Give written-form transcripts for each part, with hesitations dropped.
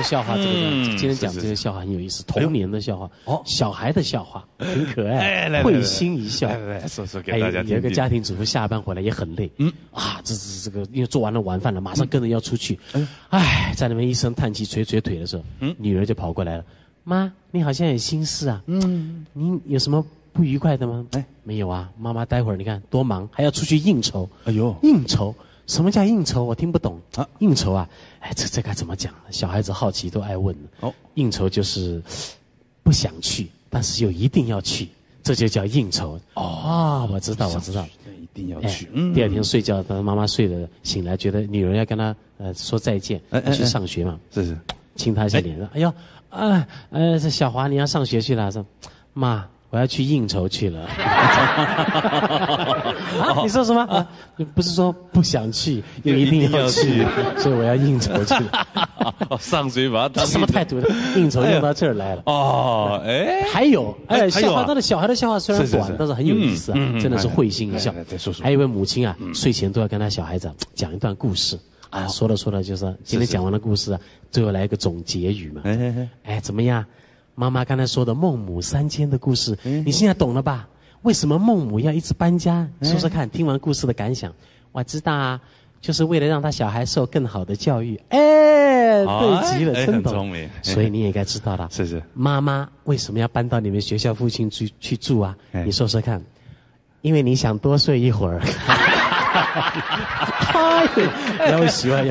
个笑话，这个今天讲这个笑话很有意思，童年的笑话，小孩的笑话很可爱，会心一笑。来说给大家听。有一个家庭主妇下班回来也很累，这个因为做完了晚饭了，马上跟着要出去，在那边一声叹气捶捶腿的时候，女儿就跑过来了，妈，你好像有心事啊，你有什么不愉快的吗？没有啊，妈妈待会儿你看多忙，还要出去应酬。哎呦，应酬。什么叫应酬？我听不懂啊！应酬啊，这该怎么讲？小孩子好奇都爱问。应酬就是不想去，但是又一定要去，这就叫应酬。我知道，一定要去。第二天睡觉，等妈妈睡了，醒来觉得女儿要跟他说再见，要去上学嘛。是，亲他一下脸说：“哎呦，这小华你要上学去了？”说：“妈。”我要去应酬去了。你说什么？不是说不想去，又一定要去，所以我要应酬去了。上学把它当什么态度？应酬用到这儿来了。还有，笑话，他的小孩的笑话虽然短，但是很有意思啊，真的是会心一笑。还有一位母亲啊，睡前都要跟他小孩子讲一段故事啊，说着就是今天讲完的故事啊，最后来一个总结语嘛。怎么样？妈妈刚才说的孟母三迁的故事，你现在懂了吧？为什么孟母要一直搬家？说说看，听完故事的感想。我知道啊，就是为了让他小孩受更好的教育。对极了，真懂。所以你也该知道了。是。妈妈为什么要搬到你们学校附近去住啊？你说说看。因为你想多睡一会儿。要喜欢，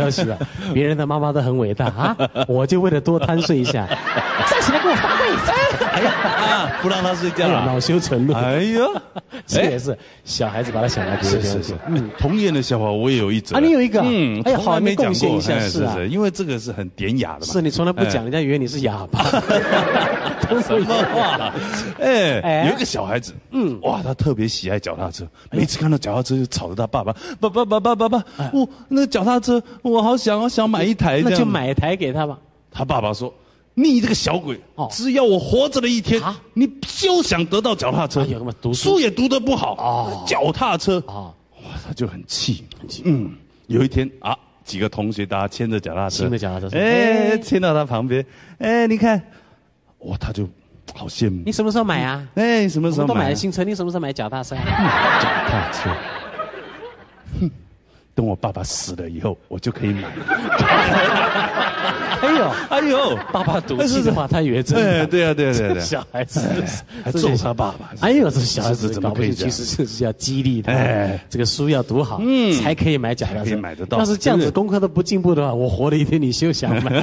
别人的妈妈都很伟大啊，我就为了多贪睡一下，站起来给我发位置，不让他睡觉，恼羞成怒。这也是小孩子把他想来别人是。童年的笑话我也有一则啊，你有一个，从来没讲过，是因为这个是很典雅的嘛。是你从来不讲，人家以为你是哑巴。什么话？有一个小孩子，他特别喜爱脚踏车，每次看到脚踏车就吵着他爸爸，爸，那脚踏车我好想买一台，那就买一台给他吧。他爸爸说：“你这个小鬼，只要我活着的一天，你休想得到脚踏车。书也读得不好，脚踏车。”他就很气。有一天几个同学大家牵着脚踏车，新的脚踏车，牵到他旁边，你看，他就好羡慕。你什么时候买啊？什么时候买？都买了新车，你什么时候买脚踏车？脚踏车。等我爸爸死了以后，我就可以买。哎呦，爸爸赌气的话，他以为真。对。小孩子还揍他爸爸。这小孩子怎么可以？其实是要激励他，这个书要读好，才可以买脚踏车，可以买得到。要是这样子功课都不进步的话，我活了一天，你休想买。